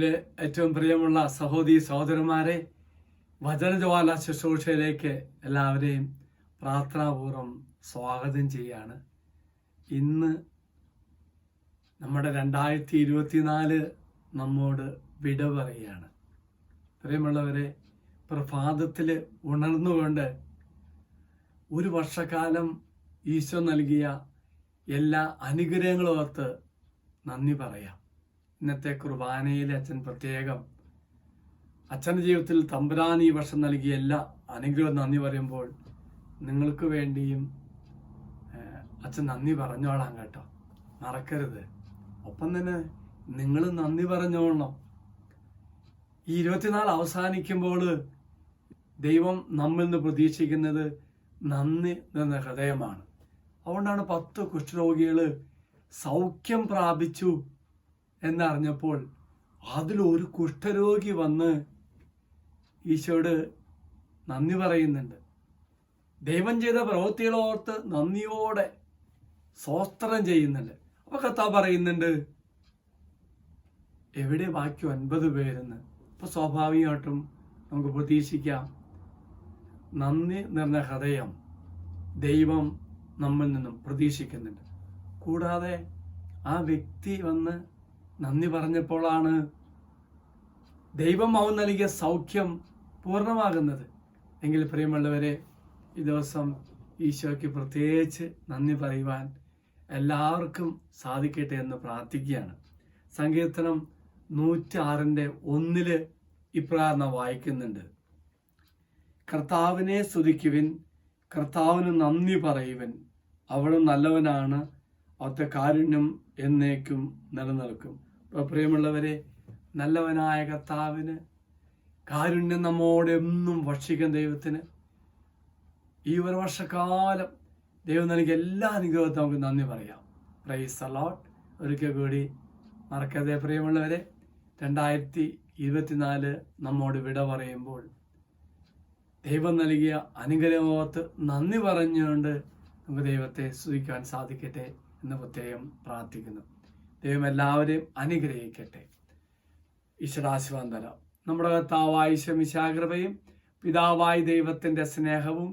കർത്താവിലെ ഏറ്റവും പ്രിയമുള്ള സഹോദരി സഹോദരന്മാരെ, വചനജ്വാല ശുശ്രൂഷയിലേക്ക് എല്ലാവരെയും പ്രാർത്ഥനാപൂർവം സ്വാഗതം ചെയ്യാണ്. ഇന്ന് നമ്മുടെ 2024 നമ്മോട് വിട പറയുകയാണ്. പ്രിയമുള്ളവരെ, പ്രഭാതത്തിൽ ഉണർന്നുകൊണ്ട് ഒരു വർഷക്കാലം ഈശോ നൽകിയ എല്ലാ അനുഗ്രഹങ്ങളും ഓർത്ത് നന്ദി പറയാം. ഇന്നത്തെ കുർബാനയിൽ അച്ഛൻ പ്രത്യേകം അച്ഛൻ്റെ ജീവിതത്തിൽ തമ്പുരാൻ ഈ വർഷം നൽകിയ എല്ലാ അനുഗ്രഹവും നന്ദി പറയുമ്പോൾ നിങ്ങൾക്ക് വേണ്ടിയും അച്ഛൻ നന്ദി പറഞ്ഞോളാം കേട്ടോ, മറക്കരുത്. ഒപ്പം തന്നെ നിങ്ങൾ നന്ദി പറഞ്ഞോളണം. ഈ 24 അവസാനിക്കുമ്പോൾ ദൈവം നമ്മിൽ നിന്ന് പ്രതീക്ഷിക്കുന്നത് നന്ദി നിറഞ്ഞ ഹൃദയമാണ്. അതുകൊണ്ടാണ് 10 കുഷ്ഠരോഗികൾ സൗഖ്യം പ്രാപിച്ചു എന്നറിഞ്ഞപ്പോൾ അതിലൊരു കുഷ്ഠരോഗി വന്ന് ഈശോയോട് നന്ദി പറയുന്നുണ്ട്. ദൈവം ചെയ്ത പ്രവൃത്തികളോർത്ത് നന്ദിയോടെ സ്തോത്രം ചെയ്യുന്നുണ്ട്. അപ്പൊ കർത്താവ് പറയുന്നുണ്ട്, എവിടെ ബാക്കി 9 പേരെന്ന്. അപ്പൊ സ്വാഭാവികമായിട്ടും നമുക്ക് പ്രതീക്ഷിക്കാം, നന്ദി നിറഞ്ഞ ഹൃദയം ദൈവം നമ്മിൽ നിന്നും പ്രതീക്ഷിക്കുന്നുണ്ട്. കൂടാതെ ആ വ്യക്തി വന്ന് നന്ദി പറഞ്ഞപ്പോഴാണ് ദൈവം അവൻ നൽകിയ സൗഖ്യം പൂർണ്ണമാകുന്നത്. എങ്കിൽ പ്രിയമുള്ളവരെ, ഈ ദിവസം ഈശോയ്ക്ക് പ്രത്യേകിച്ച് നന്ദി പറയുവാൻ എല്ലാവർക്കും സാധിക്കട്ടെ എന്ന് പ്രാർത്ഥിക്കുകയാണ്. സങ്കീർത്തനം 106:1 ഇപ്രകാരം വായിക്കുന്നുണ്ട്: കർത്താവിനെ സ്തുതിക്കുവിൻ, കർത്താവിന് നന്ദി പറയുവിൻ, അവിടുന്ന് നല്ലവനാണ്, അവിടുത്തെ കാരുണ്യം എന്നേക്കും നിലനിൽക്കും. അപ്പോൾ പ്രിയമുള്ളവരെ, നല്ലവനായ കർത്താവിന്, കാരുണ്യം നമ്മോടെന്നും ഭക്ഷിക്കുന്ന ദൈവത്തിന് ഈ ഒരു വർഷക്കാലം ദൈവം നൽകിയ എല്ലാ അനുഗ്രഹവും നമുക്ക് നന്ദി പറയാം. Price the Lord. ഒരിക്കൽ കൂടി മറക്കാതെ പ്രിയമുള്ളവരെ, 2024 നമ്മോട് വിട പറയുമ്പോൾ ദൈവം നൽകിയ അനുഗ്രഹമോർത്ത് നന്ദി പറഞ്ഞുകൊണ്ട് നമുക്ക് ദൈവത്തെ സ്തുതിക്കാൻ സാധിക്കട്ടെ എന്ന് പ്രത്യേകം പ്രാർത്ഥിക്കുന്നു. ദൈവം എല്ലാവരെയും അനുഗ്രഹിക്കട്ടെ. ഈശ്വരാശീർവാദം. നമ്മുടെ കർത്താവായ ഈശോമിശിഹായുടെ പിതാവായ ദൈവത്തിന്റെ സ്നേഹവും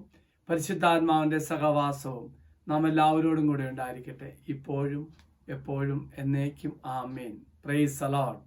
പരിശുദ്ധാത്മാവിന്റെ സഹവാസവും നാം എല്ലാവരോടും കൂടെ ഉണ്ടായിരിക്കട്ടെ, ഇപ്പോഴും എപ്പോഴും എന്നേക്കും. ആമേൻ. Praise the Lord.